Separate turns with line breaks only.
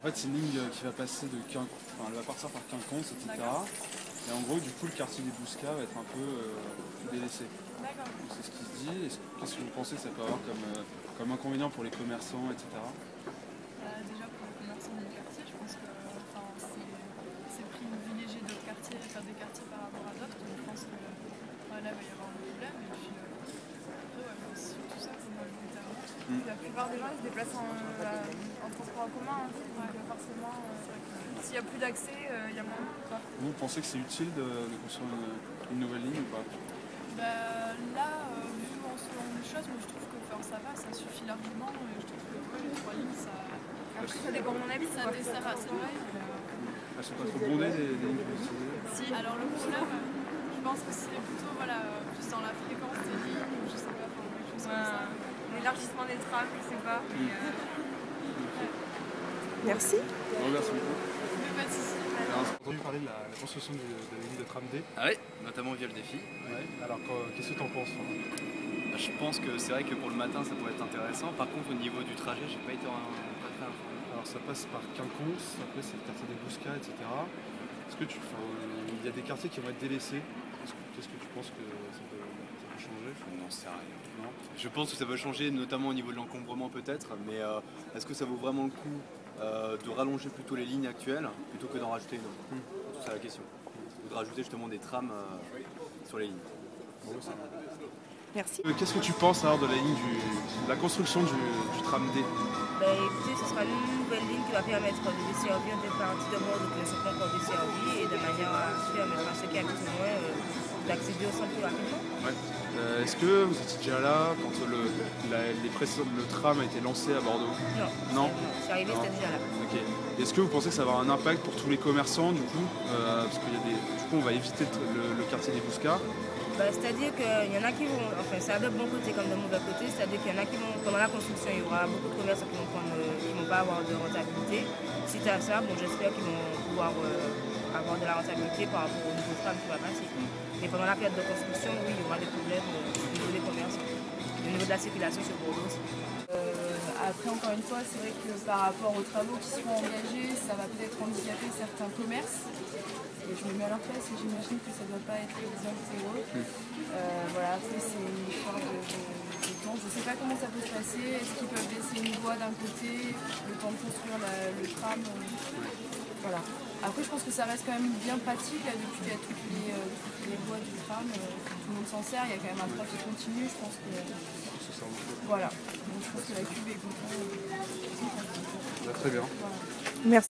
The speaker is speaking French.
En fait, c'est une ligne qui va passer de enfin, elle va partir par Quinconce, etc. Et en gros, du coup, le quartier des Bouscas va être un peu délaissé.
D'accord.
C'est ce qui se dit. Qu'est-ce que vous pensez que ça peut avoir comme inconvénient pour les commerçants, etc.
Déjà pour les commerçants du quartier, je pense que c'est privilégié d'autres quartiers, enfin des quartiers par rapport à d'autres. Donc je pense que là, il va y avoir un problème. Et puis après, ouais, c'est surtout ça pour moi, volontairement.
La plupart des gens ils se déplacent en transport en commun, hein, donc forcément, s'il n'y a plus d'accès, il y a moins.
Vous pensez que c'est utile de construire une nouvelle ligne ou pas?
Là, vu selon les choses, moi je trouve que ça va, ça suffit largement. Et je trouve que les 3 lignes,
Ça dépend de mon avis,
ça dessert assez bien.
Elles sont pas trop bondées des lignes précisées?
Si, alors le problème, je pense que c'est plutôt plus dans la fréquence des lignes, ou je sais pas, enfin, quelque chose comme ça.
L'élargissement des trams, je sais pas.
Merci.
Merci beaucoup.
Mais pas de soucis.
On a entendu parler de la construction de la ligne de tram D.
Ah oui, notamment via le défi.
Ouais. Alors qu'est-ce que tu en penses?
Je pense que c'est vrai que pour le matin ça pourrait être intéressant. Par contre au niveau du trajet, j'ai pas été très informé.
Alors ça passe par Quinconce, après c'est le quartier des Bouscas, etc. Est-ce que il y a des quartiers qui vont être délaissés? Qu'est-ce que tu penses que ça peut changer?
Non, c'est rien. Non. Je pense que ça va changer, notamment au niveau de l'encombrement peut-être, mais est-ce que ça vaut vraiment le coup de rallonger plutôt les lignes actuelles plutôt que d'en rajouter une autre? C'est ça la question. Ou de rajouter justement des trams sur les lignes.
Bon,
Merci.
Qu'est-ce que tu penses alors de la construction du tram D?
Écoutez, ce sera une nouvelle ligne qui va permettre de desservir des parties de bord qui ne sont pas encore desservies et de manière à permettre à ceux qui habitent loin d'accéder au centre plus rapidement.
Ouais. Est-ce que vous étiez déjà là quand le tram a été lancé à Bordeaux?
Non. Je suis arrivée, c'était déjà là.
Ok. Est-ce que vous pensez que ça va avoir un impact pour tous les commerçants du coup parce qu'il y a du coup on va éviter le quartier des Bouscas?
C'est-à-dire qu'il y en a qui vont, enfin c'est de bon côté comme de mauvais côté, c'est-à-dire qu'il y en a qui vont, pendant la construction, il y aura beaucoup de commerçants qui vont pas avoir de rentabilité. Suite à ça, j'espère qu'ils vont pouvoir avoir de la rentabilité par rapport au nouveau tram qui va passer. Mais pendant la période de construction, oui, il y aura des problèmes au niveau des commerçants, au niveau de la circulation sur Bordeaux aussi.
Après, encore une fois, c'est vrai que par rapport aux travaux qui seront engagés, ça va peut-être handicaper certains commerces. Et je me mets à leur place et j'imagine que ça ne doit pas être évident pour eux. Après c'est une histoire de temps. Je ne sais pas comment ça peut se passer. Est-ce qu'ils peuvent laisser une voie d'un côté, le temps de construire le tram Voilà. Après je pense que ça reste quand même bien pratique là, depuis qu'il y a toutes les voies du tram. Tout le monde s'en sert, il y a quand même un trafic continu. Je pense que voilà. Donc, je pense que la Cube est contente.
Très bien.
Voilà.
Merci.